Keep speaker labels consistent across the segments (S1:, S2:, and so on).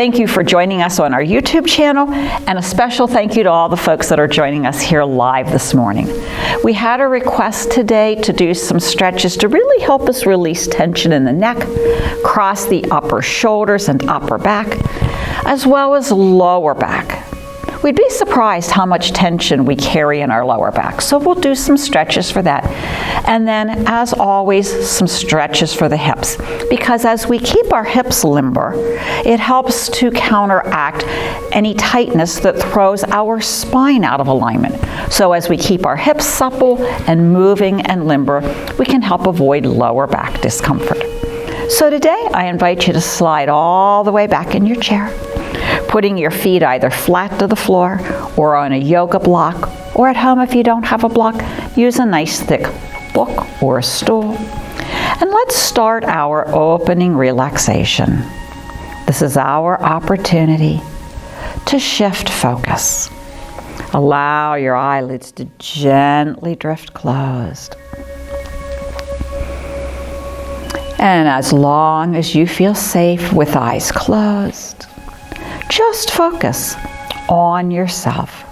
S1: Thank you for joining us on our YouTube channel, and a special thank you to all the folks that are joining us here live this morning. We had a request today to do some stretches to really help us release tension in the neck, cross the upper shoulders and upper back, as well as lower back. We'd be surprised how much tension we carry in our lower back, so we'll do some stretches for that. And then, as always, some stretches for the hips, because as we keep our hips limber, it helps to counteract any tightness that throws our spine out of alignment. So as we keep our hips supple and moving and limber, we can help avoid lower back discomfort. So today, I invite you to slide all the way back in your chair, putting your feet either flat to the floor or on a yoga block, or at home if you don't have a block, use a nice thick book or a stool. And let's start our opening relaxation. This is our opportunity to shift focus. Allow your eyelids to gently drift closed. And as long as you feel safe with eyes closed, just focus on yourself.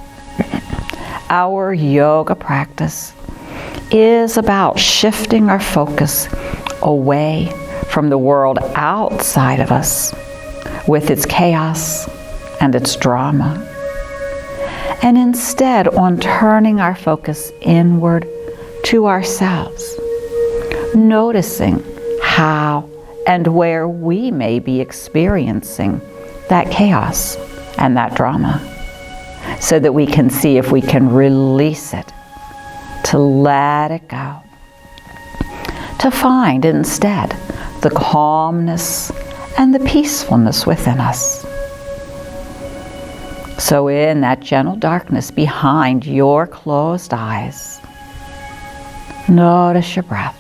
S1: Our yoga practice is about shifting our focus away from the world outside of us with its chaos and its drama, and instead on turning our focus inward to ourselves, noticing how and where we may be experiencing that chaos and that drama, so that we can see if we can release it, to let it go, to find instead the calmness and the peacefulness within us. So in that gentle darkness behind your closed eyes, notice your breath,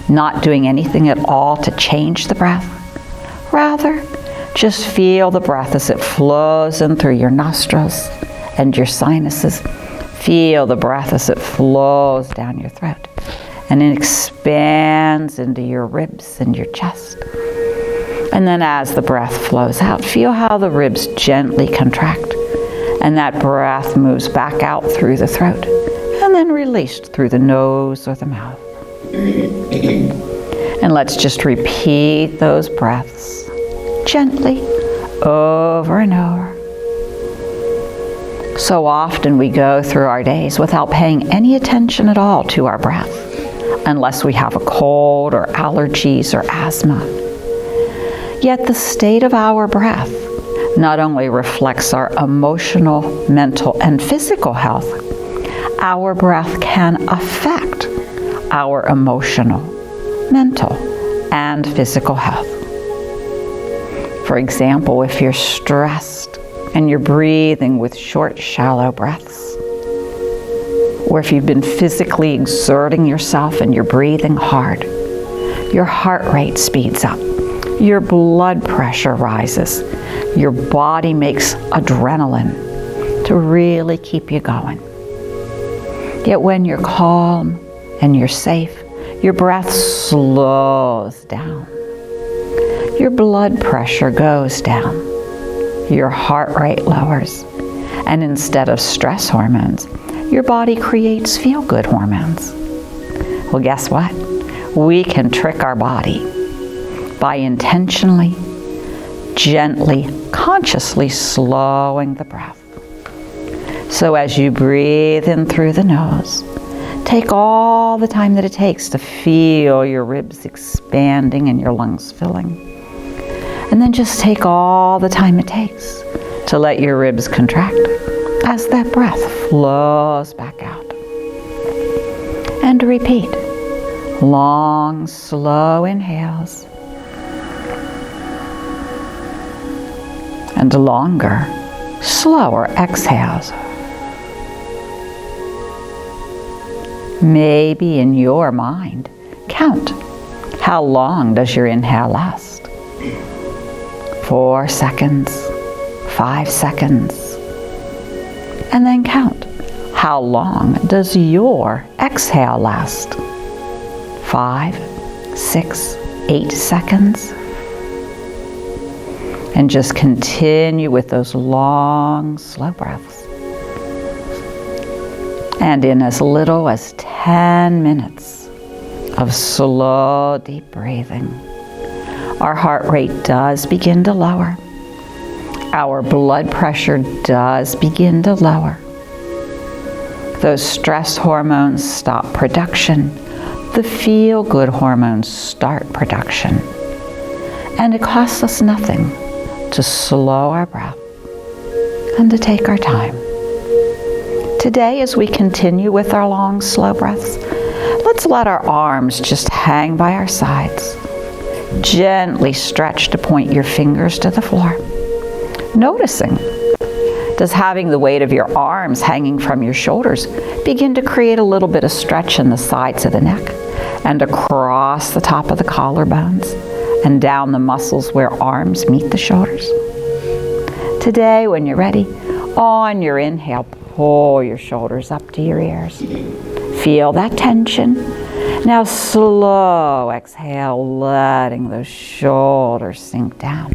S1: not doing anything at all to change the breath. Rather, just feel the breath as it flows in through your nostrils and your sinuses. Feel the breath as it flows down your throat, and it expands into your ribs and your chest. And then as the breath flows out, feel how the ribs gently contract, and that breath moves back out through the throat, and then released through the nose or the mouth. And let's just repeat those breaths gently, over and over. So often we go through our days without paying any attention at all to our breath, unless we have a cold or allergies or asthma. Yet the state of our breath not only reflects our emotional, mental, and physical health, our breath can affect our emotional, mental, and physical health. For example, if you're stressed and you're breathing with short, shallow breaths, or if you've been physically exerting yourself and you're breathing hard, your heart rate speeds up, your blood pressure rises, your body makes adrenaline to really keep you going. Yet when you're calm and you're safe, your breath slows down. Your blood pressure goes down, your heart rate lowers, and instead of stress hormones, your body creates feel-good hormones. Well, guess what? We can trick our body by intentionally, gently, consciously slowing the breath. So as you breathe in through the nose, take all the time that it takes to feel your ribs expanding and your lungs filling. And then just take all the time it takes to let your ribs contract as that breath flows back out. And repeat. Long, slow inhales. And longer, slower exhales. Maybe in your mind, count. How long does your inhale last? 4 seconds, 5 seconds, and then count. How long does your exhale last? 5, 6, 8 seconds. And just continue with those long, slow breaths. And in as little as 10 minutes of slow, deep breathing, our heart rate does begin to lower. Our blood pressure does begin to lower. Those stress hormones stop production. The feel-good hormones start production. And it costs us nothing to slow our breath and to take our time. Today, as we continue with our long, slow breaths, let's let our arms just hang by our sides. Gently stretch to point your fingers to the floor. Noticing, does having the weight of your arms hanging from your shoulders begin to create a little bit of stretch in the sides of the neck and across the top of the collarbones and down the muscles where arms meet the shoulders? Today, when you're ready, on your inhale, pull your shoulders up to your ears. Feel that tension. Now slow exhale, letting those shoulders sink down.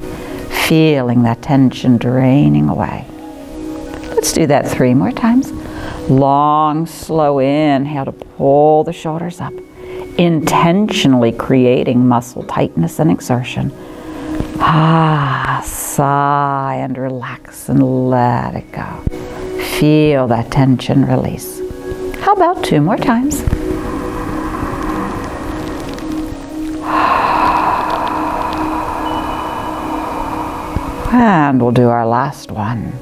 S1: Feeling that tension draining away. Let's do that 3 more times. Long, slow inhale to pull the shoulders up, intentionally creating muscle tightness and exertion. Sigh and relax and let it go. Feel that tension release. How about 2 more times? And we'll do our last one.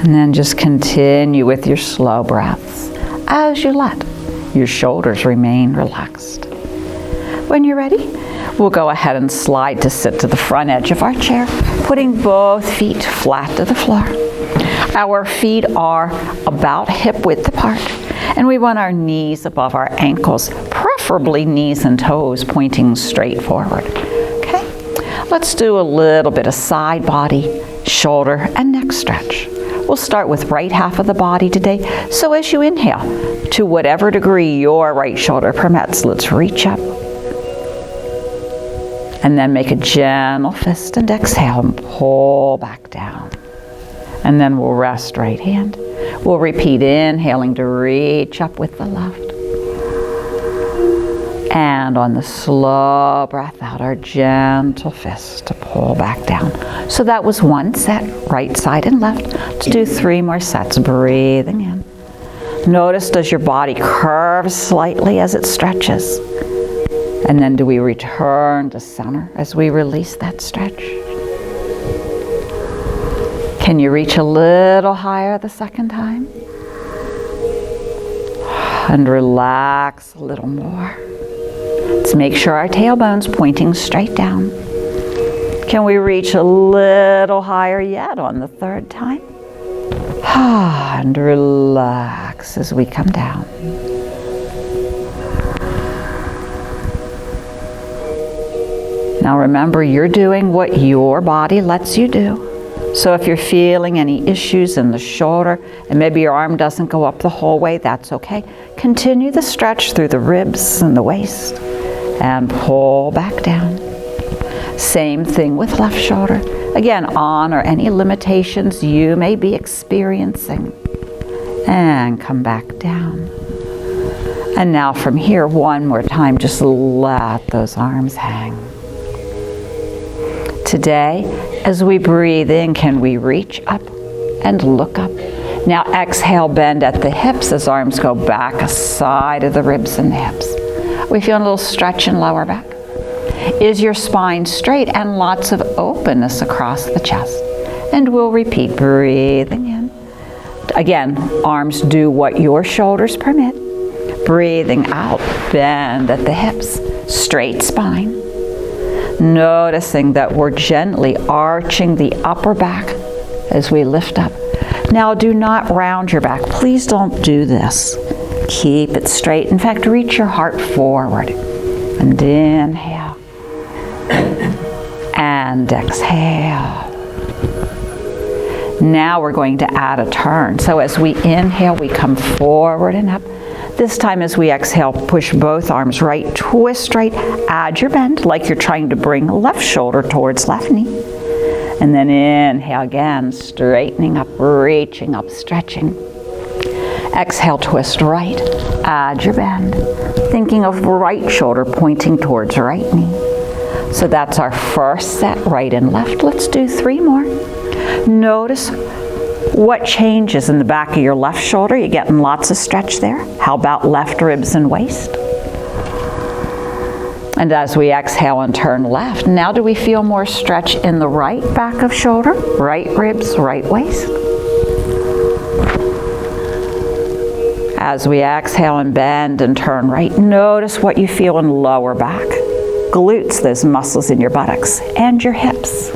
S1: And then just continue with your slow breaths as you let your shoulders remain relaxed. When you're ready, we'll go ahead and slide to sit to the front edge of our chair, putting both feet flat to the floor. Our feet are about hip width apart, and we want our knees above our ankles, preferably knees and toes pointing straight forward. Okay, let's do a little bit of side body, shoulder, and neck stretch. We'll start with right half of the body today. So as you inhale, to whatever degree your right shoulder permits, let's reach up. And then make a gentle fist and exhale and pull back down. And then we'll rest right hand. We'll repeat inhaling to reach up with the left. And on the slow breath out, our gentle fist to pull back down. So that was 1 set, right side and left. Let's do 3 more sets, breathing in. Notice, does your body curve slightly as it stretches? And then do we return to center as we release that stretch? Can you reach a little higher the second time? And relax a little more. Let's make sure our tailbone's pointing straight down. Can we reach a little higher yet on the third time? And relax as we come down. Now remember, you're doing what your body lets you do. So if you're feeling any issues in the shoulder and maybe your arm doesn't go up the whole way, that's okay. Continue the stretch through the ribs and the waist and pull back down. Same thing with left shoulder. Again, honor any limitations you may be experiencing and come back down. And now from here, 1 more time, just let those arms hang. Today, as we breathe in, can we reach up and look up? Now exhale, bend at the hips as arms go back aside of the ribs and the hips. We feel a little stretch in lower back. Is your spine straight and lots of openness across the chest? And we'll repeat, breathing in. Again, arms do what your shoulders permit. Breathing out, bend at the hips, straight spine. Noticing that we're gently arching the upper back as we lift up. Now do not round your back. Please don't do this. Keep it straight. In fact, reach your heart forward. And inhale. And exhale. Now we're going to add a turn. So as we inhale, we come forward and up. This time as we exhale, push both arms right, twist right, add your bend like you're trying to bring left shoulder towards left knee. And then inhale again, straightening up, reaching up, stretching. Exhale, twist right, add your bend, thinking of right shoulder pointing towards right knee. So that's our first set, right and left. Let's do 3 more. Notice what changes in the back of your left shoulder. You getting lots of stretch there? How about left ribs and waist? And as we exhale and turn left, now do we feel more stretch in the right back of shoulder, right ribs, right waist? As we exhale and bend and turn right, notice what you feel in lower back, glutes, those muscles in your buttocks, and your hips.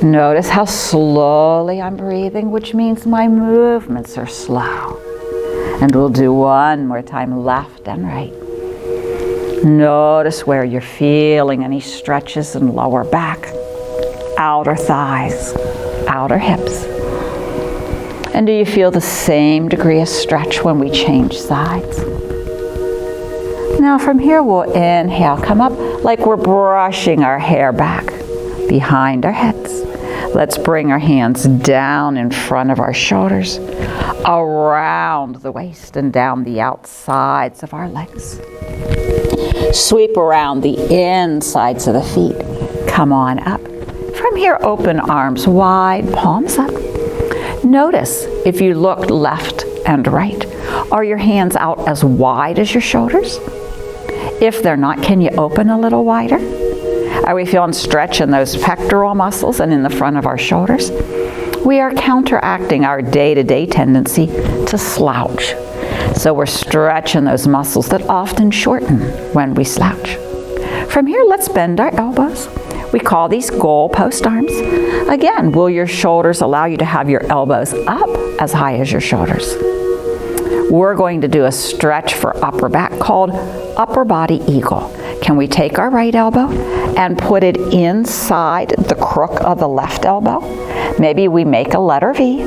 S1: Notice how slowly I'm breathing, which means my movements are slow. And we'll do one more time, left and right. Notice where you're feeling any stretches in lower back, outer thighs, outer hips. And do you feel the same degree of stretch when we change sides? Now from here we'll inhale, come up like we're brushing our hair back behind our heads. Let's bring our hands down in front of our shoulders, around the waist and down the outsides of our legs. Sweep around the insides of the feet. Come on up. From here, open arms wide, palms up. Notice if you look left and right, are your hands out as wide as your shoulders? If they're not, can you open a little wider? Are we feeling stretch in those pectoral muscles and in the front of our shoulders? We are counteracting our day-to-day tendency to slouch. So we're stretching those muscles that often shorten when we slouch. From here, let's bend our elbows. We call these goalpost arms. Again, will your shoulders allow you to have your elbows up as high as your shoulders? We're going to do a stretch for upper back called upper body eagle. Can we take our right elbow and put it inside the crook of the left elbow? Maybe we make a letter V.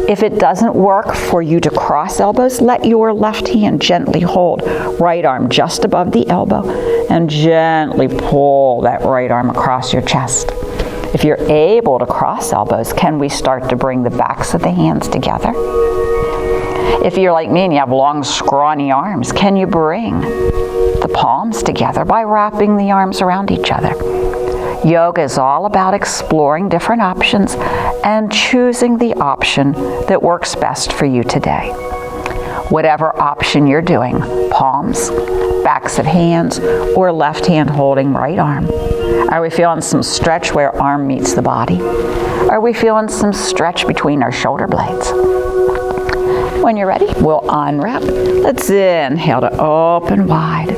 S1: If it doesn't work for you to cross elbows, let your left hand gently hold right arm just above the elbow and gently pull that right arm across your chest. If you're able to cross elbows, can we start to bring the backs of the hands together? If you're like me and you have long, scrawny arms, can you bring the palms together by wrapping the arms around each other? Yoga is all about exploring different options and choosing the option that works best for you today. Whatever option you're doing, palms, backs of hands, or left hand holding right arm. Are we feeling some stretch where arm meets the body? Are we feeling some stretch between our shoulder blades? When you're ready, we'll unwrap. Let's inhale to open wide.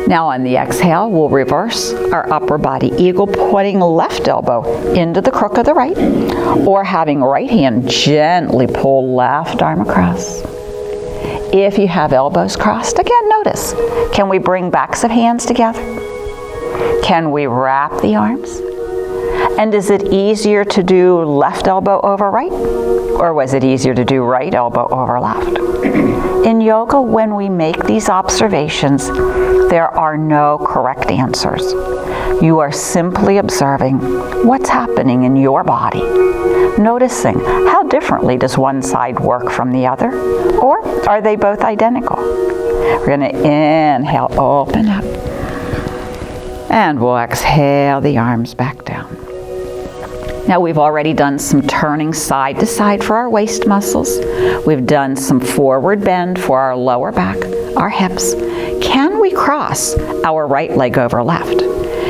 S1: Now on the exhale, we'll reverse our upper body eagle, putting left elbow into the crook of the right, or having right hand gently pull left arm across. If you have elbows crossed, again, notice, can we bring backs of hands together? Can we wrap the arms? And is it easier to do left elbow over right? Or was it easier to do right elbow over left? In yoga, when we make these observations, there are no correct answers. You are simply observing what's happening in your body, noticing how differently does one side work from the other, or are they both identical? We're going to inhale, open up, and we'll exhale the arms back down. Now we've already done some turning side to side for our waist muscles. We've done some forward bend for our lower back, our hips. Can we cross our right leg over left?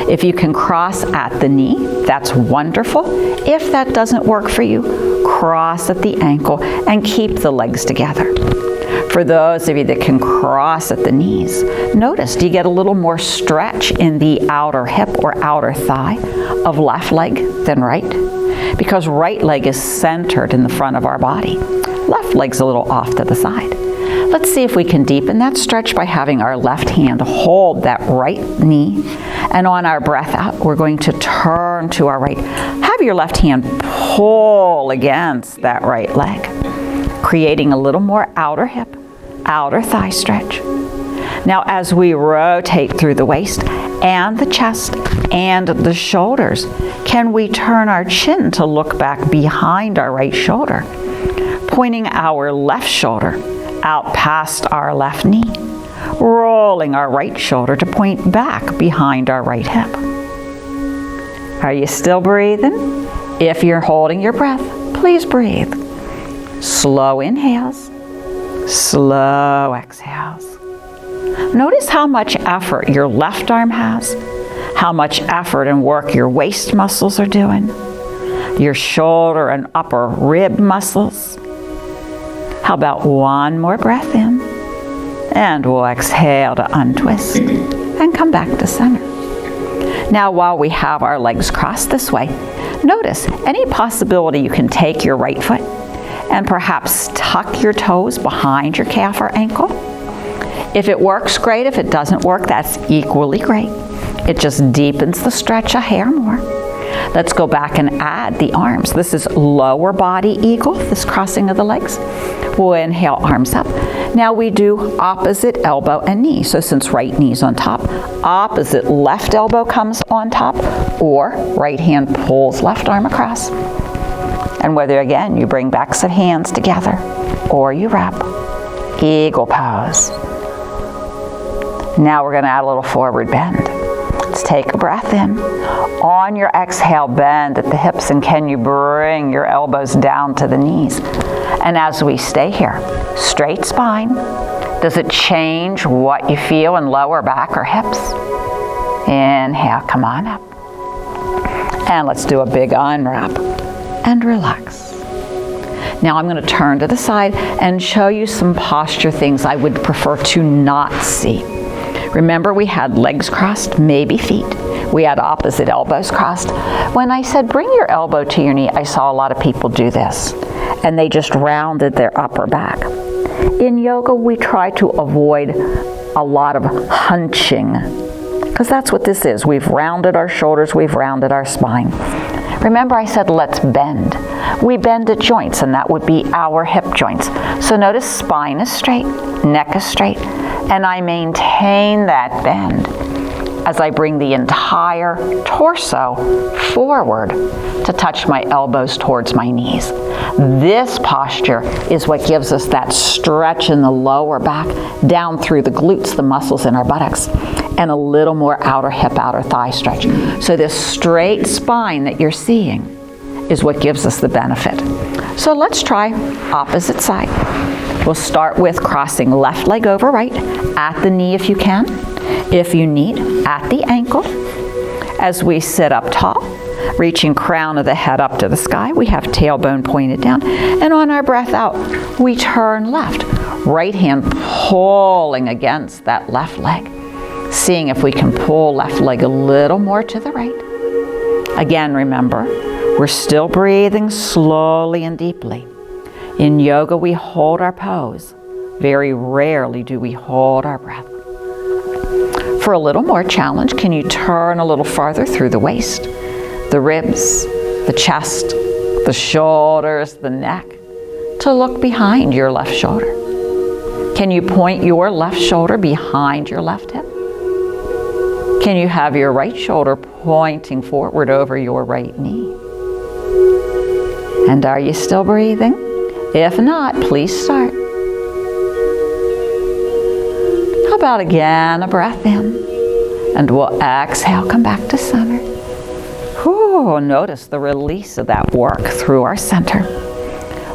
S1: If you can cross at the knee, that's wonderful. If that doesn't work for you, cross at the ankle and keep the legs together. For those of you that can cross at the knees, notice, do you get a little more stretch in the outer hip or outer thigh of left leg than right? Because right leg is centered in the front of our body. Left leg's a little off to the side. Let's see if we can deepen that stretch by having our left hand hold that right knee. And on our breath out, we're going to turn to our right. Have your left hand pull against that right leg. creating a little more outer hip, outer thigh stretch. Now as we rotate through the waist and the chest and the shoulders, can we turn our chin to look back behind our right shoulder, pointing our left shoulder out past our left knee, rolling our right shoulder to point back behind our right hip. Are you still breathing? If you're holding your breath, please breathe. Slow inhales, slow exhales. Notice how much effort your left arm has, how much effort and work your waist muscles are doing, your shoulder and upper rib muscles. How about one more breath in? And we'll exhale to untwist and come back to center. Now while we have our legs crossed this way, notice any possibility you can take your right foot and perhaps tuck your toes behind your calf or ankle. If it works, great. If it doesn't work, that's equally great. It just deepens the stretch a hair more. Let's go back and add the arms. This is lower body eagle, this crossing of the legs. We'll inhale, arms up. Now we do opposite elbow and knee. So since right knee's on top, opposite left elbow comes on top, or right hand pulls left arm across. And whether, again, you bring backs of hands together or you wrap, eagle pose. Now we're going to add a little forward bend. Let's take a breath in. On your exhale, bend at the hips, and can you bring your elbows down to the knees? And as we stay here, straight spine. Does it change what you feel in lower back or hips? Inhale, come on up. And let's do a big unwrap and relax. Now I'm going to turn to the side and show you some posture things I would prefer to not see. Remember, we had legs crossed, maybe feet. We had opposite elbows crossed. When I said bring your elbow to your knee, I saw a lot of people do this, and they just rounded their upper back. In yoga, we try to avoid a lot of hunching, because that's what this is. We've rounded our shoulders, we've rounded our spine. Remember, I said let's bend. We bend at joints, and that would be our hip joints. So notice spine is straight, neck is straight, and I maintain that bend as I bring the entire torso forward to touch my elbows towards my knees. This posture is what gives us that stretch in the lower back, down through the glutes, the muscles in our buttocks, and a little more outer hip, outer thigh stretch. So this straight spine that you're seeing is what gives us the benefit. So let's try opposite side. We'll start with crossing left leg over right, at the knee if you can. If you need, at the ankle. As we sit up tall, reaching crown of the head up to the sky, we have tailbone pointed down. And on our breath out, we turn left. Right hand pulling against that left leg. Seeing if we can pull left leg a little more to the right. Again, remember, we're still breathing slowly and deeply. In yoga, we hold our pose. Very rarely do we hold our breath. For a little more challenge, can you turn a little farther through the waist, the ribs, the chest, the shoulders, the neck, to look behind your left shoulder? Can you point your left shoulder behind your left hip? Can you have your right shoulder pointing forward over your right knee? And are you still breathing? If not, please start. How about again, a breath in, and we'll exhale, come back to center. Whew, notice the release of that work through our center.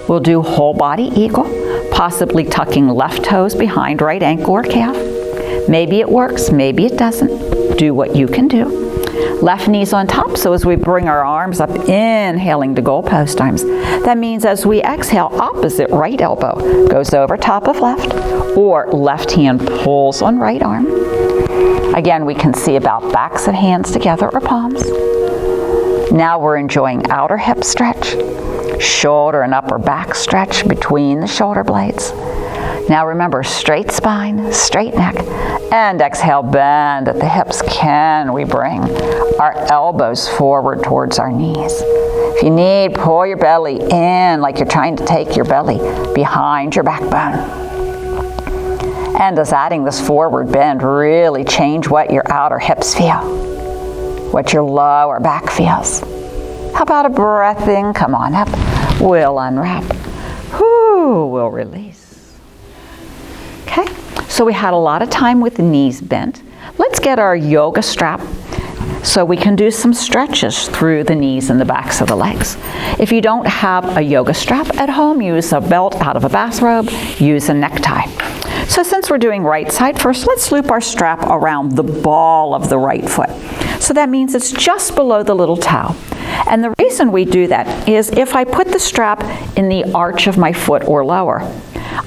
S1: We'll do whole body eagle, possibly tucking left toes behind right ankle or calf. Maybe it works, maybe it doesn't. Do what you can do. Left knee's on top, so as we bring our arms up, inhaling to goalpost arms. That means as we exhale, opposite right elbow goes over top of left, or left hand pulls on right arm. Again, we can see about backs of hands together or palms. Now we're enjoying outer hip stretch, shoulder and upper back stretch between the shoulder blades. Now remember, straight spine, straight neck, And exhale, bend at the hips. Can we bring our elbows forward towards our knees? If you need, pull your belly in like you're trying to take your belly behind your backbone. And does adding this forward bend really change what your outer hips feel? What your lower back feels? How about a breath in? Come on up. We'll unwrap. Whoo, we'll release. Okay, so we had a lot of time with the knees bent. Let's get our yoga strap so we can do some stretches through the knees and the backs of the legs. If you don't have a yoga strap at home, use a belt out of a bathrobe, use a necktie. So since we're doing right side first, let's loop our strap around the ball of the right foot. So that means it's just below the little toe. And the reason we do that is if I put the strap in the arch of my foot or lower,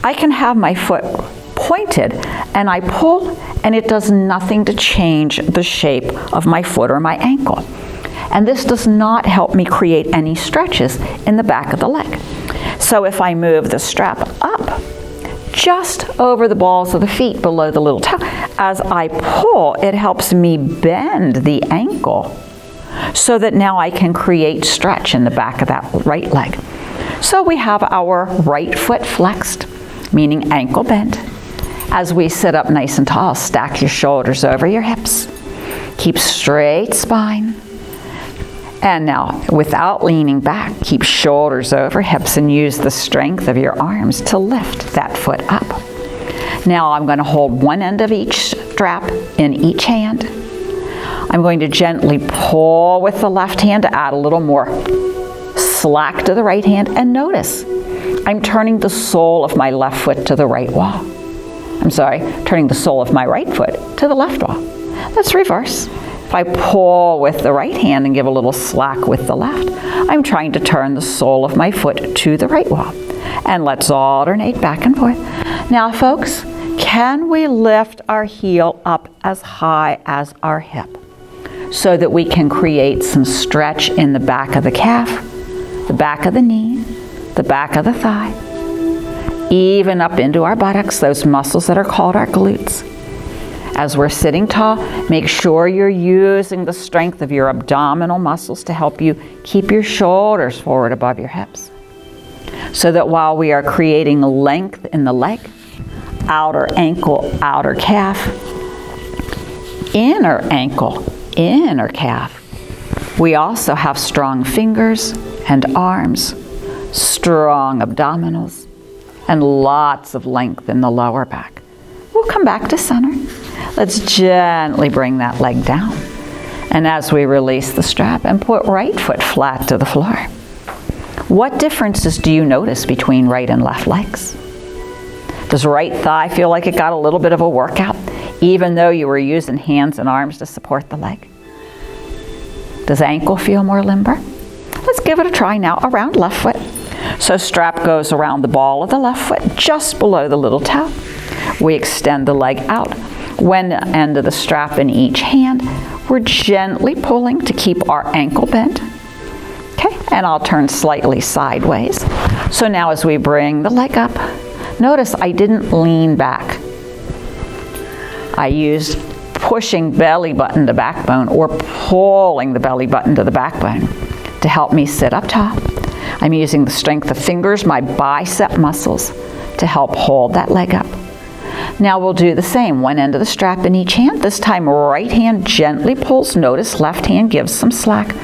S1: I can have my foot pointed and I pull and it does nothing to change the shape of my foot or my ankle. And this does not help me create any stretches in the back of the leg. So if I move the strap up, just over the balls of the feet below the little toe, as I pull, it helps me bend the ankle so that now I can create stretch in the back of that right leg. So we have our right foot flexed, meaning ankle bent. As we sit up nice and tall, stack your shoulders over your hips. Keep straight spine. And now, without leaning back, keep shoulders over hips and use the strength of your arms to lift that foot up. Now I'm going to hold one end of each strap in each hand. I'm going to gently pull with the left hand to add a little more slack to the right hand. And notice, I'm turning the sole of my left foot to the right wall. Turning the sole of my right foot to the left wall. Let's reverse. If I pull with the right hand and give a little slack with the left, I'm trying to turn the sole of my foot to the right wall. And let's alternate back and forth. Now, folks, can we lift our heel up as high as our hip so that we can create some stretch in the back of the calf, the back of the knee, the back of the thigh, even up into our buttocks, those muscles that are called our glutes. As we're sitting tall, make sure you're using the strength of your abdominal muscles to help you keep your shoulders forward above your hips. So that while we are creating length in the leg, outer ankle, outer calf, inner ankle, inner calf, we also have strong fingers and arms, strong abdominals, and lots of length in the lower back. We'll come back to center. Let's gently bring that leg down. And as we release the strap and put right foot flat to the floor. What differences do you notice between right and left legs? Does right thigh feel like it got a little bit of a workout, even though you were using hands and arms to support the leg? Does ankle feel more limber? Let's give it a try now around left foot. So strap goes around the ball of the left foot, just below the little toe. We extend the leg out. One end of the strap in each hand. We're gently pulling to keep our ankle bent. Okay, and I'll turn slightly sideways. So now as we bring the leg up, notice I didn't lean back. I used pushing belly button to backbone or pulling the belly button to the backbone to help me sit up tall. I'm using the strength of fingers, my bicep muscles, to help hold that leg up. Now we'll do the same. One end of the strap in each hand. This time right hand gently pulls. Notice left hand gives some slack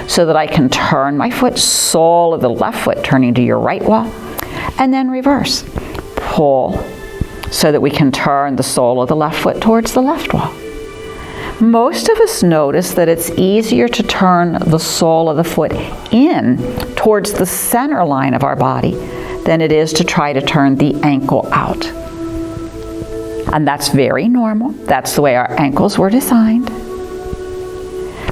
S1: so that I can turn my foot, sole of the left foot turning to your right wall, and then reverse. Pull so that we can turn the sole of the left foot towards the left wall. Most of us notice that it's easier to turn the sole of the foot in towards the center line of our body than it is to try to turn the ankle out. And that's very normal. That's the way our ankles were designed.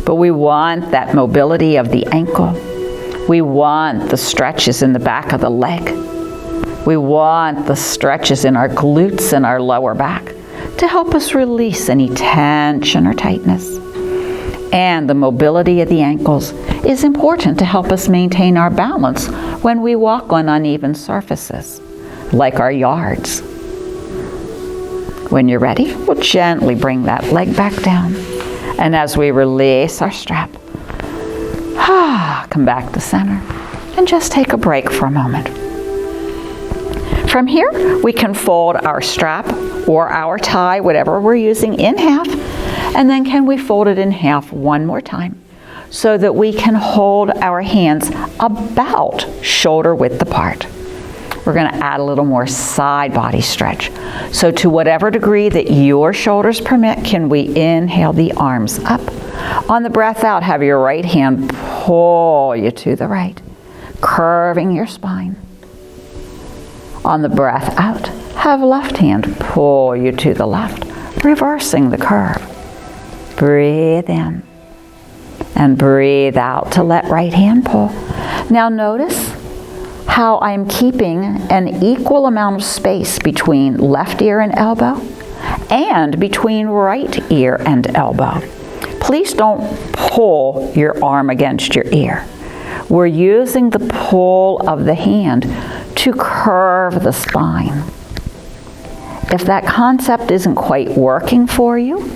S1: But we want that mobility of the ankle. We want the stretches in the back of the leg. We want the stretches in our glutes and our lower back to help us release any tension or tightness. And the mobility of the ankles is important to help us maintain our balance when we walk on uneven surfaces, like our yards. When you're ready, we'll gently bring that leg back down. And as we release our strap, come back to center and just take a break for a moment. From here, we can fold our strap or our tie, whatever we're using, in half. And then can we fold it in half one more time so that we can hold our hands about shoulder width apart. We're going to add a little more side body stretch. So to whatever degree that your shoulders permit, can we inhale the arms up. On the breath out, have your right hand pull you to the right, curving your spine. On the breath out, have left hand pull you to the left, reversing the curve. Breathe in and breathe out to let right hand pull. Now notice how I'm keeping an equal amount of space between left ear and elbow and between right ear and elbow. Please don't pull your arm against your ear. We're using the pull of the hand to curve the spine. If that concept isn't quite working for you,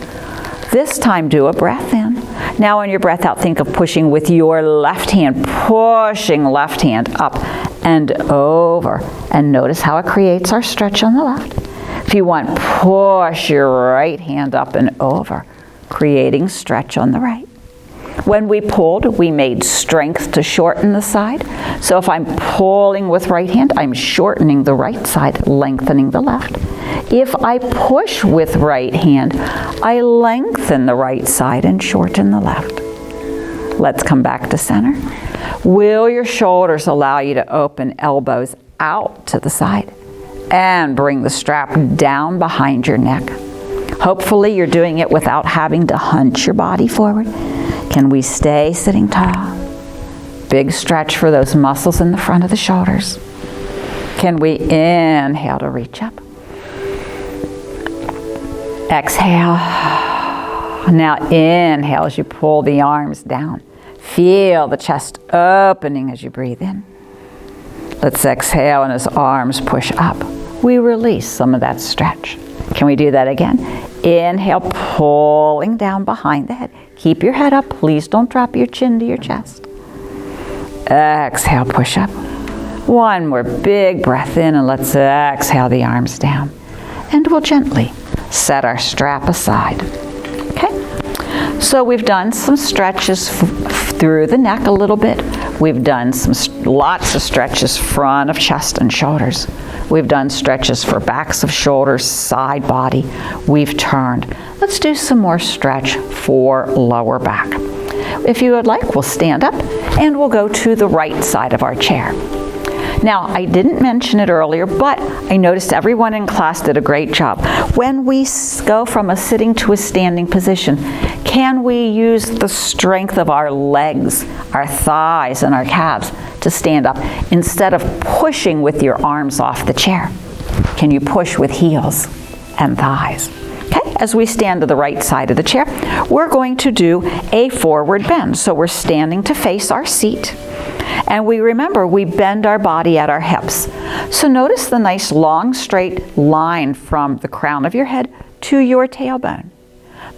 S1: this time do a breath in. Now on your breath out, think of pushing with your left hand, pushing left hand up and over. And notice how it creates our stretch on the left. If you want, push your right hand up and over, creating stretch on the right. When we pulled, we made strength to shorten the side. So if I'm pulling with right hand, I'm shortening the right side, lengthening the left. If I push with right hand, I lengthen the right side and shorten the left. Let's come back to center. Will your shoulders allow you to open elbows out to the side and bring the strap down behind your neck? Hopefully you're doing it without having to hunch your body forward. Can we stay sitting tall? Big stretch for those muscles in the front of the shoulders. Can we inhale to reach up? Exhale. Now inhale as you pull the arms down. Feel the chest opening as you breathe in. Let's exhale and as arms push up, we release some of that stretch. Can we do that again? Inhale, pulling down behind the head. Keep your head up. Please don't drop your chin to your chest. Exhale, push up. One more big breath in and let's exhale the arms down. And we'll gently set our strap aside. Okay? So we've done some stretches through the neck a little bit. We've done lots of stretches front of chest and shoulders. We've done stretches for backs of shoulders, side body. We've turned. Let's do some more stretch for lower back. If you would like, we'll stand up and we'll go to the right side of our chair. Now, I didn't mention it earlier, but I noticed everyone in class did a great job. When we go from a sitting to a standing position, can we use the strength of our legs, our thighs, and our calves to stand up instead of pushing with your arms off the chair? Can you push with heels and thighs? Okay, as we stand to the right side of the chair, we're going to do a forward bend. So we're standing to face our seat. And we remember, we bend our body at our hips. So notice the nice long straight line from the crown of your head to your tailbone.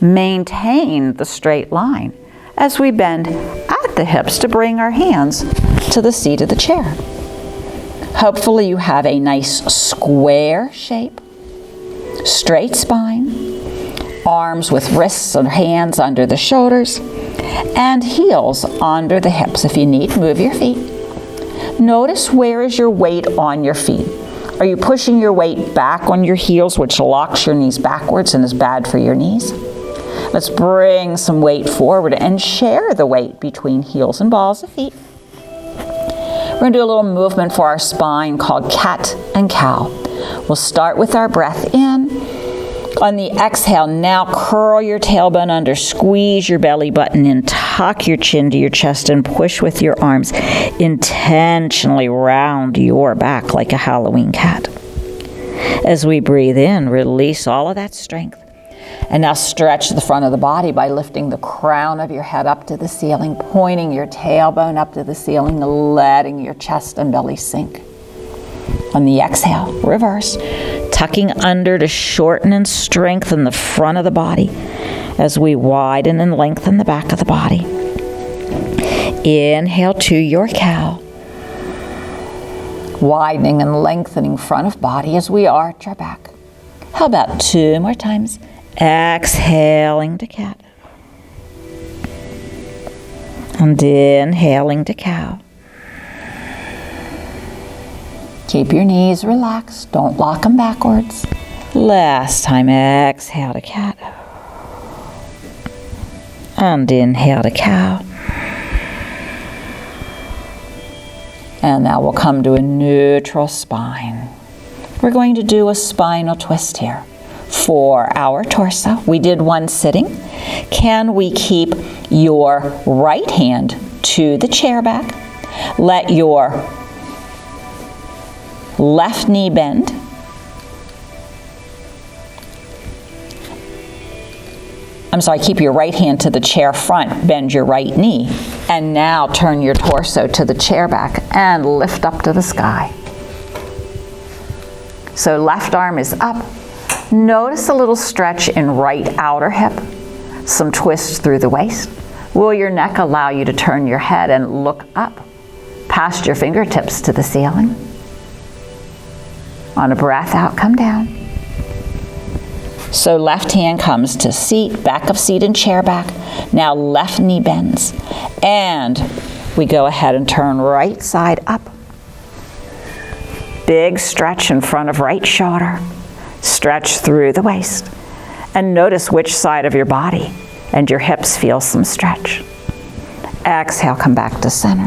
S1: Maintain the straight line as we bend at the hips to bring our hands to the seat of the chair. Hopefully you have a nice square shape, straight spine, arms with wrists and hands under the shoulders, and heels under the hips. If you need, move your feet. Notice where is your weight on your feet. Are you pushing your weight back on your heels, which locks your knees backwards and is bad for your knees? Let's bring some weight forward and share the weight between heels and balls of feet. We're going to do a little movement for our spine called cat and cow. We'll start with our breath in. On the exhale, now curl your tailbone under, squeeze your belly button in, tuck your chin to your chest, and push with your arms intentionally round your back like a Halloween cat. As we breathe in, release all of that strength. And now stretch the front of the body by lifting the crown of your head up to the ceiling, pointing your tailbone up to the ceiling, letting your chest and belly sink. On the exhale, reverse. tucking under to shorten and strengthen the front of the body as we widen and lengthen the back of the body. Inhale to your cow. Widening and lengthening front of body as we arch our back. How about 2 more times? Exhaling to cat. And inhaling to cow. Keep your knees relaxed. Don't lock them backwards. Last time, exhale to cat. And inhale to cow. And now we'll come to a neutral spine. We're going to do a spinal twist here for our torso. We did one sitting. Can we keep your right hand to the chair back? Let your left knee bend. Keep your right hand to the chair front, bend your right knee, and now turn your torso to the chair back and lift up to the sky. So left arm is up. Notice a little stretch in right outer hip, some twist through the waist. Will your neck allow you to turn your head and look up past your fingertips to the ceiling? On a breath out, come down. So left hand comes to seat, back of seat and chair back. Now left knee bends. And we go ahead and turn right side up. Big stretch in front of right shoulder. Stretch through the waist. And notice which side of your body and your hips feel some stretch. Exhale, come back to center.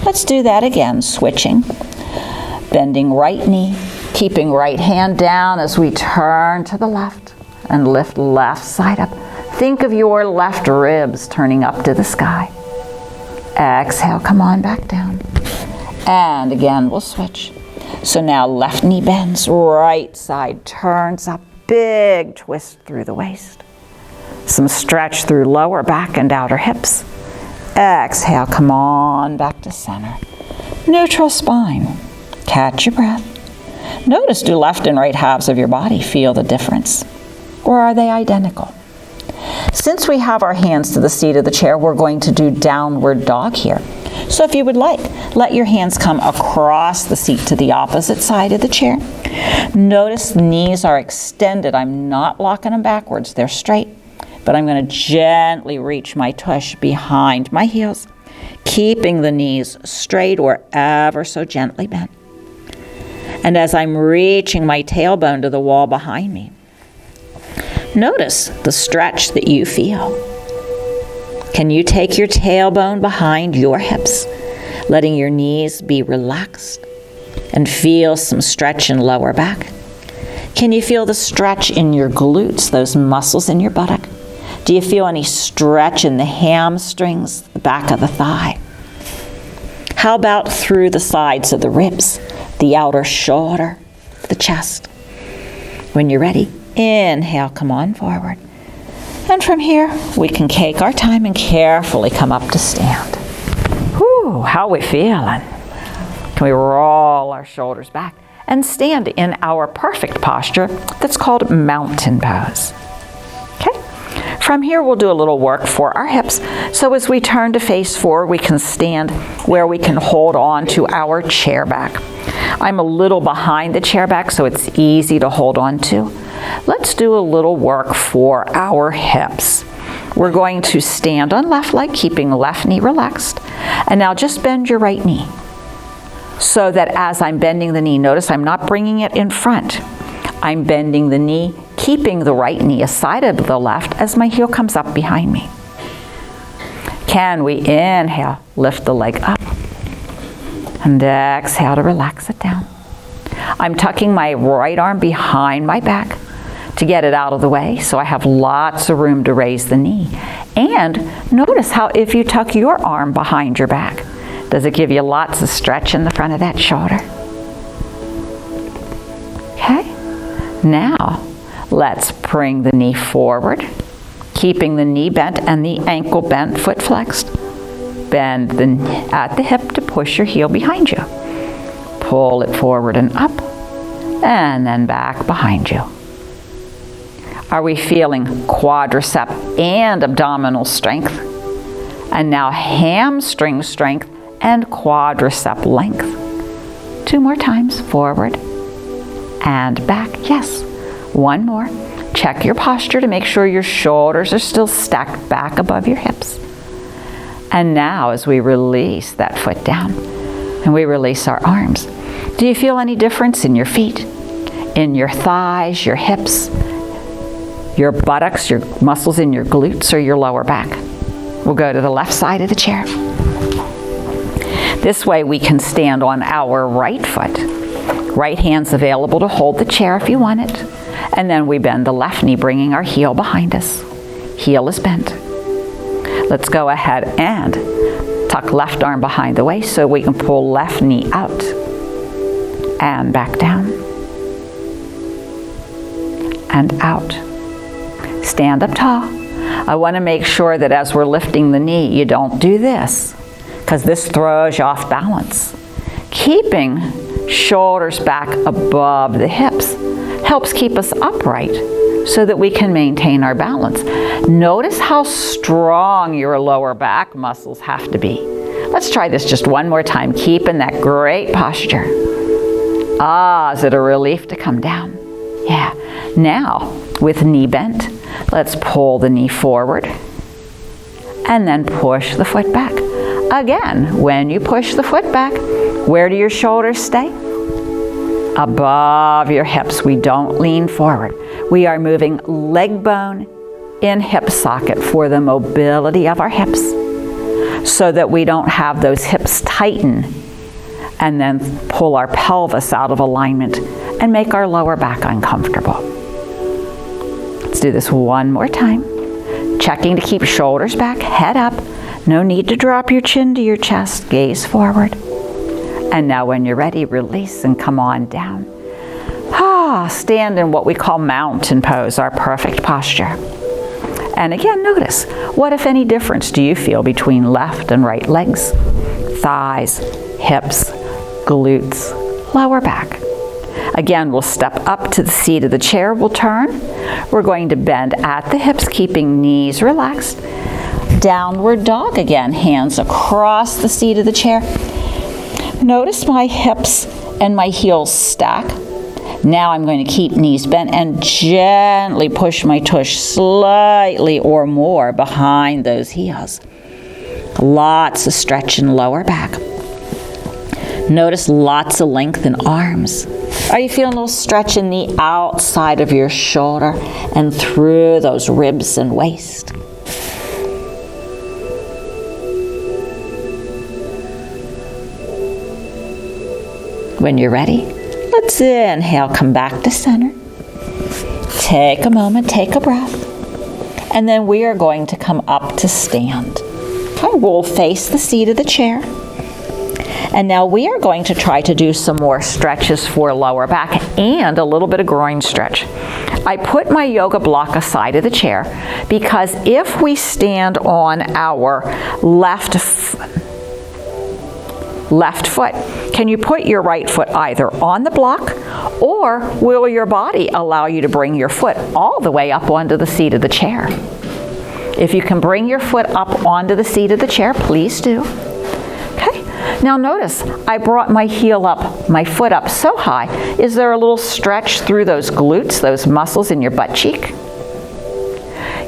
S1: Let's do that again, switching. Bending right knee, keeping right hand down as we turn to the left and lift left side up. Think of your left ribs turning up to the sky. Exhale, come on back down. And again, we'll switch. So now left knee bends, right side turns up, big twist through the waist. Some stretch through lower back and outer hips. Exhale, come on back to center. Neutral spine. Catch your breath. Notice, do left and right halves of your body feel the difference? Or are they identical? Since we have our hands to the seat of the chair, we're going to do downward dog here. So if you would like, let your hands come across the seat to the opposite side of the chair. Notice the knees are extended. I'm not locking them backwards. They're straight. But I'm going to gently reach my tush behind my heels, keeping the knees straight or ever so gently bent. And as I'm reaching my tailbone to the wall behind me, notice the stretch that you feel. Can you take your tailbone behind your hips, letting your knees be relaxed, and feel some stretch in lower back? Can you feel the stretch in your glutes, those muscles in your buttock? Do you feel any stretch in the hamstrings, the back of the thigh? How about through the sides of the ribs, the outer shoulder, the chest? When you're ready, inhale, come on forward. And from here, we can take our time and carefully come up to stand. Whew, how are we feeling? Can we roll our shoulders back and stand in our perfect posture that's called mountain pose? Okay. From here, we'll do a little work for our hips. So as we turn to face forward, we can stand where we can hold on to our chair back. I'm a little behind the chair back, so it's easy to hold on to. Let's do a little work for our hips. We're going to stand on left leg, keeping left knee relaxed. And now just bend your right knee so that as I'm bending the knee, notice I'm not bringing it in front. I'm bending the knee, keeping the right knee aside of the left as my heel comes up behind me. Can we inhale, lift the leg up, and exhale to relax it down. I'm tucking my right arm behind my back to get it out of the way, so I have lots of room to raise the knee. And notice how if you tuck your arm behind your back, does it give you lots of stretch in the front of that shoulder? Okay, now let's bring the knee forward, keeping the knee bent and the ankle bent, foot flexed. Bend at the hip to push your heel behind you. Pull it forward and up. and then back behind you. Are we feeling quadricep and abdominal strength? And now hamstring strength and quadricep length. 2 more times, forward and back. Yes, 1 more. Check your posture to make sure your shoulders are still stacked back above your hips. And now as we release that foot down and we release our arms, do you feel any difference in your feet, in your thighs, your hips, your buttocks, your muscles in your glutes or your lower back? We'll go to the left side of the chair. This way we can stand on our right foot. Right hand's available to hold the chair if you want it. And then we bend the left knee, bringing our heel behind us. Heel is bent. Let's go ahead and tuck left arm behind the waist so we can pull left knee out and back down and out. Stand up tall. I want to make sure that as we're lifting the knee, you don't do this, because this throws you off balance. Keeping shoulders back above the hips helps keep us upright so that we can maintain our balance. Notice how strong your lower back muscles have to be. Let's try this just 1 more time, keeping that great posture. Ah, is it a relief to come down? Yeah. Now, with knee bent, let's pull the knee forward and then push the foot back. Again, when you push the foot back, where do your shoulders stay? Above your hips. We don't lean forward. We are moving leg bone in hip socket for the mobility of our hips so that we don't have those hips tighten and then pull our pelvis out of alignment and make our lower back uncomfortable. Let's do this 1 more time. Checking to keep shoulders back, head up. No need to drop your chin to your chest, gaze forward. And now when you're ready, release and come on down. Stand in what we call mountain pose, our perfect posture. And again, notice, what if any difference do you feel between left and right legs, thighs, hips, glutes, lower back? Again, we'll step up to the seat of the chair, we'll turn. We're going to bend at the hips, keeping knees relaxed. Downward dog again, hands across the seat of the chair. Notice my hips and my heels stack. Now I'm going to keep knees bent and gently push my tush slightly or more behind those heels. Lots of stretch in lower back. Notice lots of length in arms. Are you feeling a little stretch in the outside of your shoulder and through those ribs and waist? When you're ready, let's inhale, come back to center. Take a moment, take a breath. And then we are going to come up to stand. Okay, we'll face the seat of the chair. And now we are going to try to do some more stretches for lower back and a little bit of groin stretch. I put my yoga block aside of the chair because if we stand on our left foot, can you put your right foot either on the block, or will your body allow you to bring your foot all the way up onto the seat of the chair? If you can bring your foot up onto the seat of the chair, please do. Okay, now notice I brought my heel up, my foot up so high. Is there a little stretch through those glutes, those muscles in your butt cheek?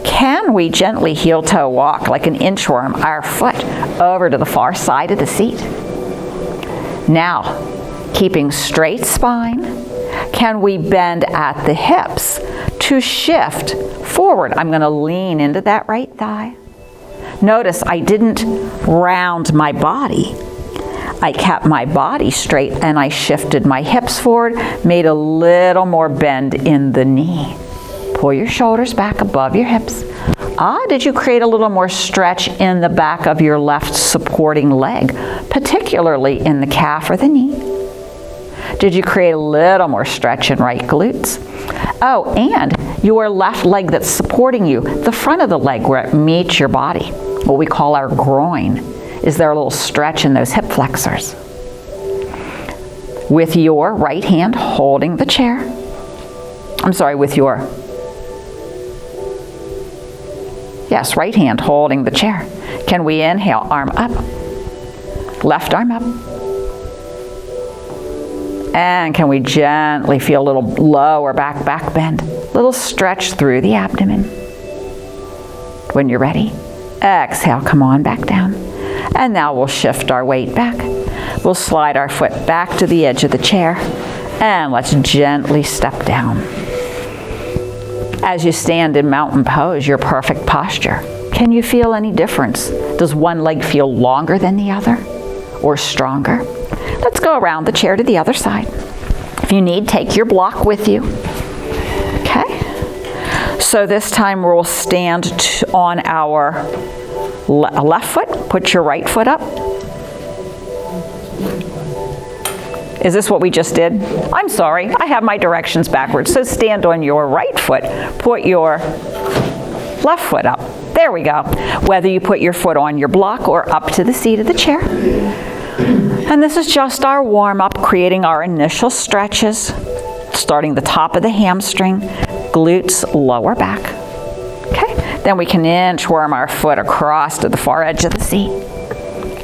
S1: Can we gently heel-toe walk like an inchworm our foot over to the far side of the seat? Now, keeping straight spine, can we bend at the hips to shift forward? I'm going to lean into that right thigh. Notice I didn't round my body. I kept my body straight and I shifted my hips forward, made a little more bend in the knee. Pull your shoulders back above your hips. Did you create a little more stretch in the back of your left supporting leg, particularly in the calf or the knee? Did you create a little more stretch in right glutes? Oh, and your left leg that's supporting you, the front of the leg where it meets your body, what we call our groin. Is there a little stretch in those hip flexors? with your right hand holding the chair. With your right hand holding the chair. Can we inhale, arm up, left arm up. And can we gently feel a little lower back bend, little stretch through the abdomen. When you're ready, exhale, come on back down. And now we'll shift our weight back. We'll slide our foot back to the edge of the chair, and let's gently step down. As you stand in mountain pose, your perfect posture, can you feel any difference? Does one leg feel longer than the other or stronger? Let's go around the chair to the other side. If you need, take your block with you. Okay? So this time we'll stand on our left foot. Put your right foot up. Is this what we just did? I'm sorry, I have my directions backwards. So stand on your right foot, put your left foot up. There we go. Whether you put your foot on your block or up to the seat of the chair. And this is just our warm-up, creating our initial stretches, starting the top of the hamstring, glutes, lower back. Okay, then we can inchworm our foot across to the far edge of the seat.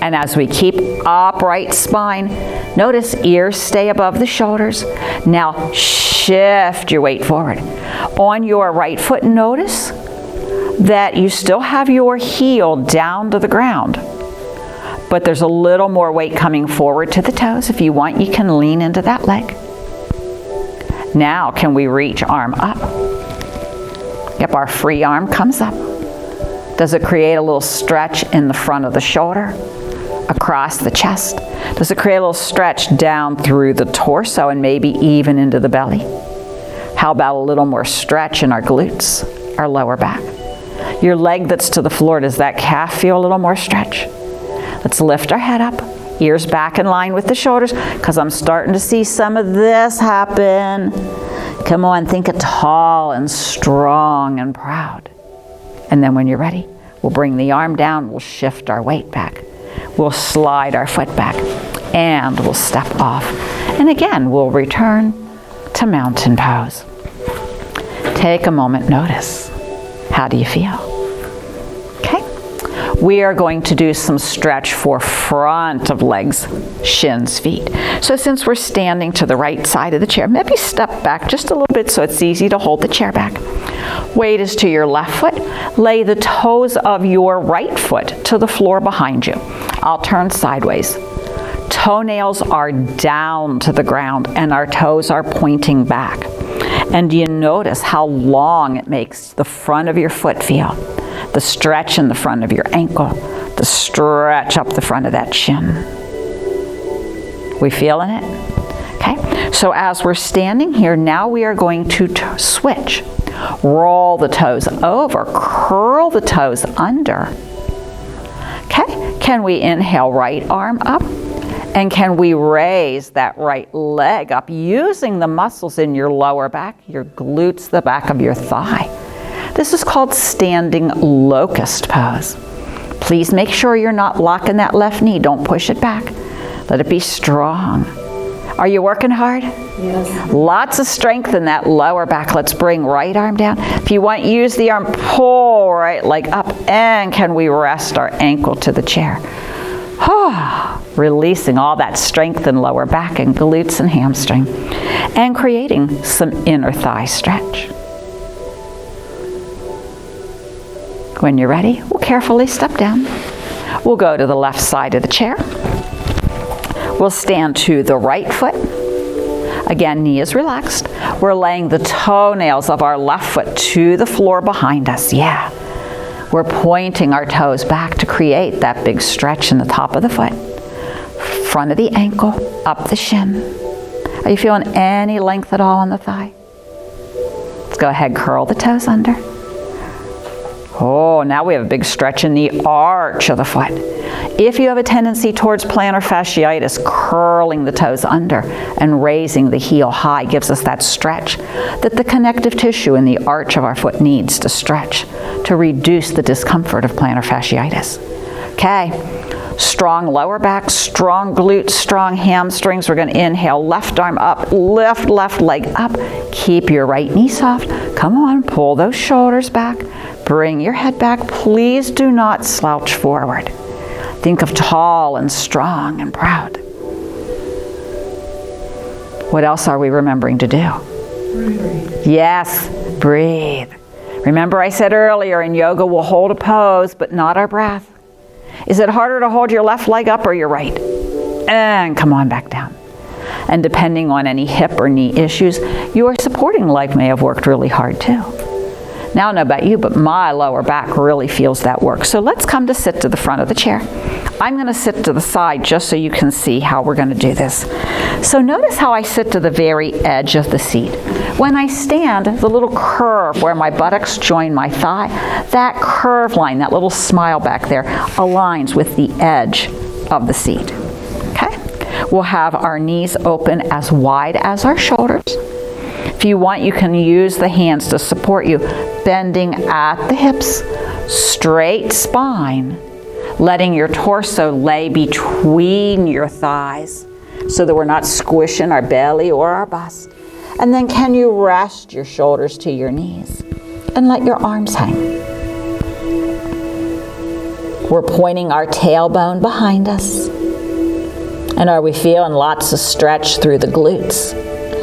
S1: And as we keep upright spine, notice ears stay above the shoulders. Now shift your weight forward. On your right foot, notice that you still have your heel down to the ground, but there's a little more weight coming forward to the toes. If you want, you can lean into that leg. Now, can we reach arm up? Yep, our free arm comes up. Does it create a little stretch in the front of the shoulder? Across the chest? Does it create a little stretch down through the torso and maybe even into the belly? How about a little more stretch in our glutes, our lower back? Your leg that's to the floor, does that calf feel a little more stretch? Let's lift our head up, ears back in line with the shoulders, because I'm starting to see some of this happen. Come on, think it tall and strong and proud. And then when you're ready, we'll bring the arm down, we'll shift our weight back. We'll slide our foot back, and we'll step off. And again, we'll return to mountain pose. Take a moment, notice. How do you feel? Okay. We are going to do some stretch for front of legs, shins, feet. So since we're standing to the right side of the chair, maybe step back just a little bit so it's easy to hold the chair back. Weight is to your left foot. Lay the toes of your right foot to the floor behind you. I'll turn sideways. Toenails are down to the ground and our toes are pointing back. And do you notice how long it makes the front of your foot feel? The stretch in the front of your ankle, the stretch up the front of that shin. We feeling it? Okay, so as we're standing here, now we are going to switch. Roll the toes over, curl the toes under. Okay, can we inhale, right arm up? And can we raise that right leg up using the muscles in your lower back, your glutes, the back of your thigh? This is called standing locust pose. Please make sure you're not locking that left knee. Don't push it back. Let it be strong. Are you working hard?
S2: Yes.
S1: Lots of strength in that lower back. Let's bring right arm down. If you want, use the arm, pull right leg up. And can we rest our ankle to the chair? Releasing all that strength in lower back and glutes and hamstring. And creating some inner thigh stretch. When you're ready, we'll carefully step down. We'll go to the left side of the chair. We'll stand to the right foot. Again, knee is relaxed. We're laying the toenails of our left foot to the floor behind us. Yeah. We're pointing our toes back to create that big stretch in the top of the foot. Front of the ankle, up the shin. Are you feeling any length at all on the thigh? Let's go ahead, curl the toes under. Oh, now we have a big stretch in the arch of the foot. If you have a tendency towards plantar fasciitis, curling the toes under and raising the heel high gives us that stretch that the connective tissue in the arch of our foot needs to stretch to reduce the discomfort of plantar fasciitis. Okay, Strong lower back, strong glutes, strong hamstrings. We're going to inhale, left arm up, lift left leg up. Keep your right knee soft. Come on, pull those shoulders back. Bring your head back. Please do not slouch forward. Think of tall and strong and proud. What else are we remembering to do? Breathe. Yes, breathe. Remember I said earlier, in yoga we'll hold a pose, but not our breath. Is it harder to hold your left leg up or your right? And come on back down. And depending on any hip or knee issues, your supporting leg may have worked really hard too. Now I don't know about you, but my lower back really feels that work. So let's come to sit to the front of the chair. I'm going to sit to the side just so you can see how we're going to do this. So notice how I sit to the very edge of the seat. When I stand, the little curve where my buttocks join my thigh, that curve line, that little smile back there, aligns with the edge of the seat. Okay? We'll have our knees open as wide as our shoulders. If you want, you can use the hands to support you, bending at the hips, straight spine, letting your torso lay between your thighs so that we're not squishing our belly or our bust. And then can you rest your shoulders to your knees and let your arms hang. We're pointing our tailbone behind us. And are we feeling lots of stretch through the glutes?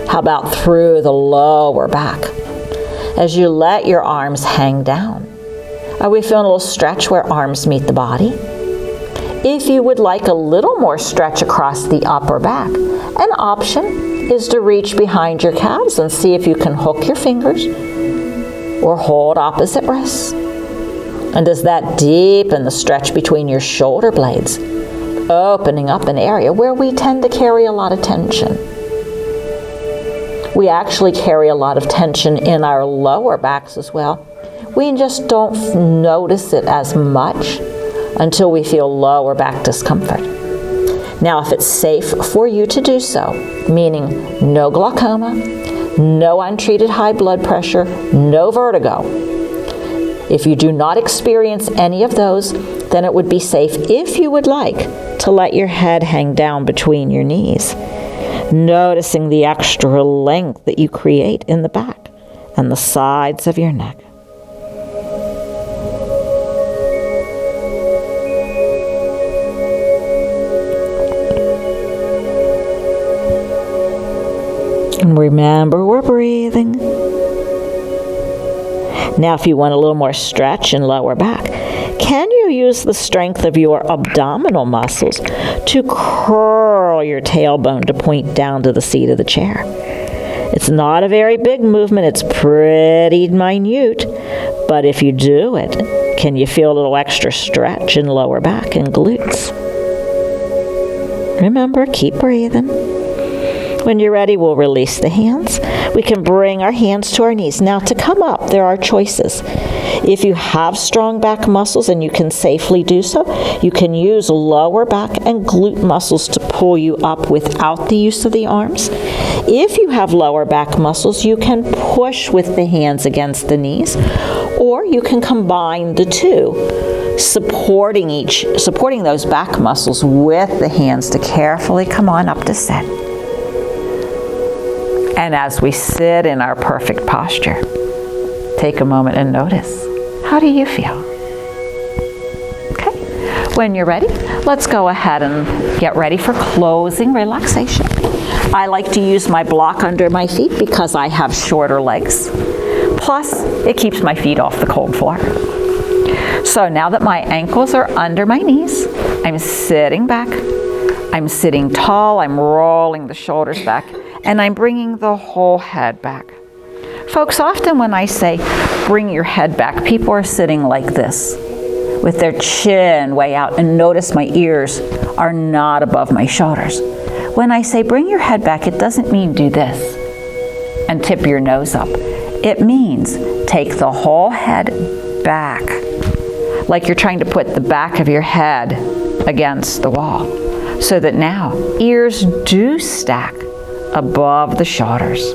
S1: How about through the lower back? As you let your arms hang down, are we feeling a little stretch where arms meet the body? If you would like a little more stretch across the upper back, an option is to reach behind your calves and see if you can hook your fingers or hold opposite wrists. And does that deepen the stretch between your shoulder blades, opening up an area where we tend to carry a lot of tension? We actually carry a lot of tension in our lower backs as well. We just don't notice it as much until we feel lower back discomfort. Now, if it's safe for you to do so, meaning no glaucoma, no untreated high blood pressure, no vertigo, if you do not experience any of those, then it would be safe, if you would like, to let your head hang down between your knees, noticing the extra length that you create in the back and the sides of your neck. And remember, we're breathing. Now, if you want a little more stretch in lower back, can you use the strength of your abdominal muscles to curl your tailbone to point down to the seat of the chair? It's not a very big movement. It's pretty minute. But if you do it, can you feel a little extra stretch in lower back and glutes? Remember, keep breathing. When you're ready, we'll release the hands. We can bring our hands to our knees. Now, to come up, there are choices. If you have strong back muscles and you can safely do so, you can use lower back and glute muscles to pull you up without the use of the arms. If you have lower back muscles, you can push with the hands against the knees, or you can combine the two, supporting those back muscles with the hands to carefully come on up to sit. And as we sit in our perfect posture, take a moment and notice, how do you feel? Okay, when you're ready, let's go ahead and get ready for closing relaxation. I like to use my block under my feet because I have shorter legs. Plus, it keeps my feet off the cold floor. So now that my ankles are under my knees, I'm sitting back, I'm sitting tall, I'm rolling the shoulders back, and I'm bringing the whole head back. Folks, often when I say bring your head back, people are sitting like this with their chin way out, and notice my ears are not above my shoulders. When I say bring your head back, it doesn't mean do this and tip your nose up. It means take the whole head back, like you're trying to put the back of your head against the wall, so that now ears do stack above the shoulders.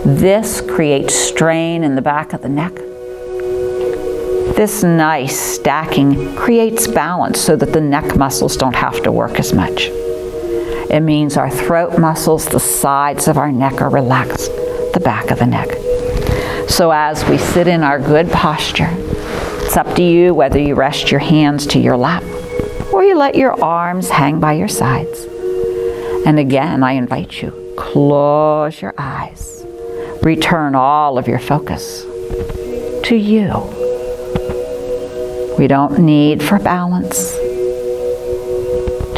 S1: This creates strain in the back of the neck. This nice stacking creates balance so that the neck muscles don't have to work as much. It means our throat muscles, the sides of our neck are relaxed, the back of the neck. So as we sit in our good posture, it's up to you whether you rest your hands to your lap or you let your arms hang by your sides. And again, I invite you, close your eyes. Return all of your focus to you. We don't need for balance.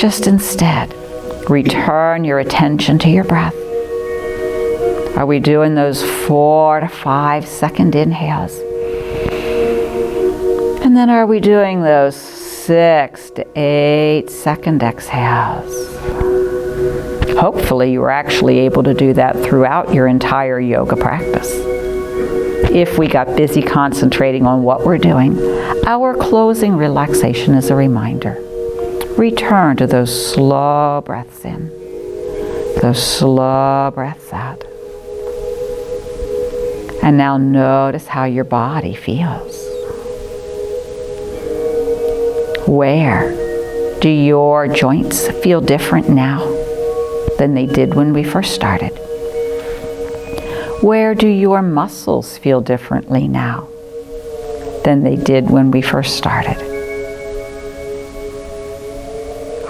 S1: Just instead, return your attention to your breath. Are we doing those 4 to 5 second inhales? And then are we doing those 6 to 8 second exhales? Hopefully you were actually able to do that throughout your entire yoga practice. If we got busy concentrating on what we're doing, our closing relaxation is a reminder. Return to those slow breaths in, those slow breaths out. And now notice how your body feels. Where do your joints feel different now than they did when we first started? Where do your muscles feel differently now than they did when we first started?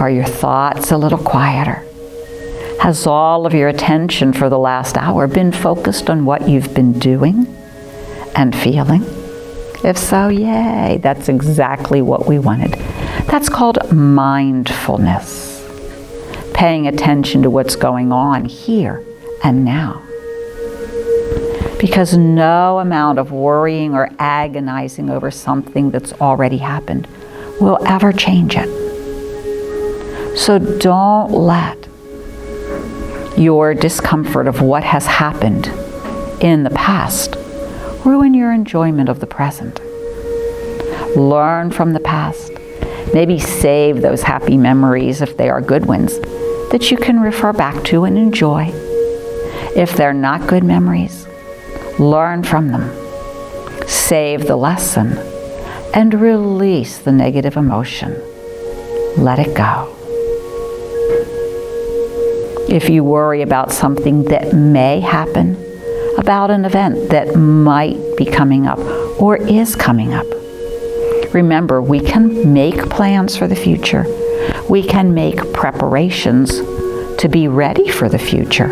S1: Are your thoughts a little quieter? Has all of your attention for the last hour been focused on what you've been doing and feeling? If so, yay, that's exactly what we wanted. That's called mindfulness. Paying attention to what's going on here and now. Because no amount of worrying or agonizing over something that's already happened will ever change it. So don't let your discomfort of what has happened in the past ruin your enjoyment of the present. Learn from the past. Maybe save those happy memories, if they are good ones, that you can refer back to and enjoy. If they're not good memories, learn from them. Save the lesson and release the negative emotion. Let it go. If you worry about something that may happen, about an event that might be coming up or is coming up, remember, we can make plans for the future. We can make preparations to be ready for the future.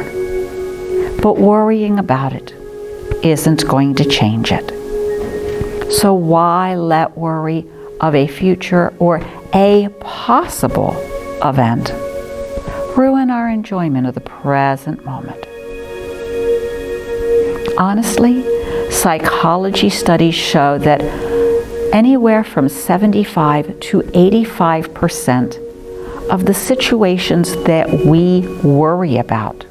S1: But worrying about it isn't going to change it. So why let worry of a future or a possible event ruin our enjoyment of the present moment? Honestly, psychology studies show that anywhere from 75 to 85% of the situations that we worry about,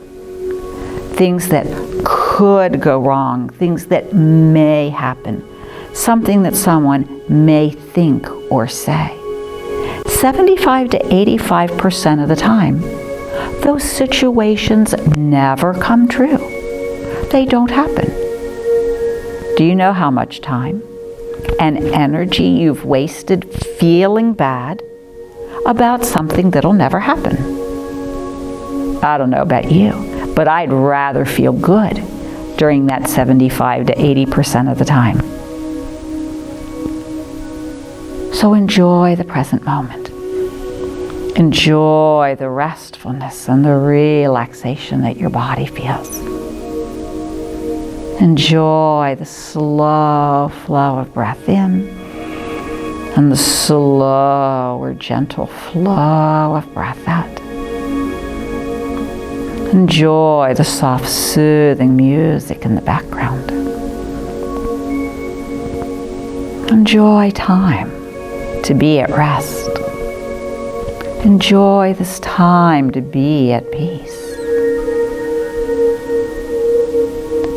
S1: things that could go wrong, things that may happen, something that someone may think or say, 75 to 85% of the time, those situations never come true. They don't happen. Do you know how much time and energy you've wasted feeling bad about something that'll never happen? I don't know about you, but I'd rather feel good during that 75 to 80% of the time. So enjoy the present moment. Enjoy the restfulness and the relaxation that your body feels. Enjoy the slow flow of breath in and the slow or gentle flow of breath out. Enjoy the soft, soothing music in the background. Enjoy time to be at rest. Enjoy this time to be at peace.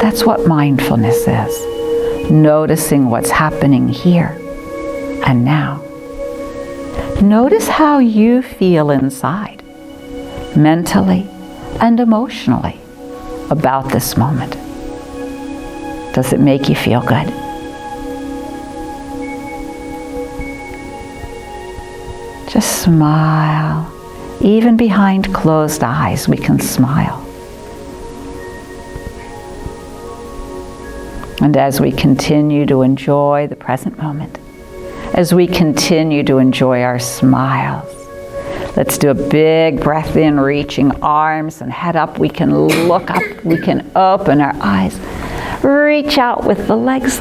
S1: That's what mindfulness is. Noticing what's happening here and now. Notice how you feel inside, mentally and emotionally, about this moment. Does it make you feel good? Just smile. Even behind closed eyes, we can smile. And as we continue to enjoy the present moment, as we continue to enjoy our smiles, let's do a big breath in, reaching arms and head up. We can look up, we can open our eyes, reach out with the legs.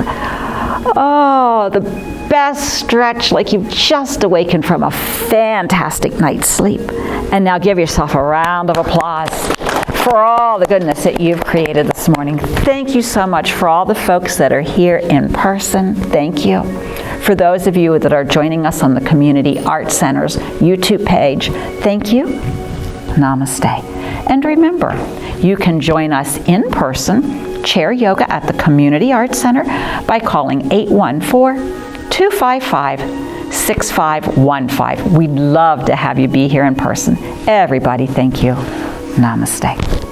S1: Oh, the best stretch, like you've just awakened from a fantastic night's sleep. And now give yourself a round of applause for all the goodness that you've created this morning. Thank you so much for all the folks that are here in person. Thank you. For those of you that are joining us on the Community Arts Center's YouTube page, thank you. Namaste. And remember, you can join us in person, chair yoga at the Community Arts Center, by calling 814-255-6515. We'd love to have you be here in person. Everybody, thank you. Namaste.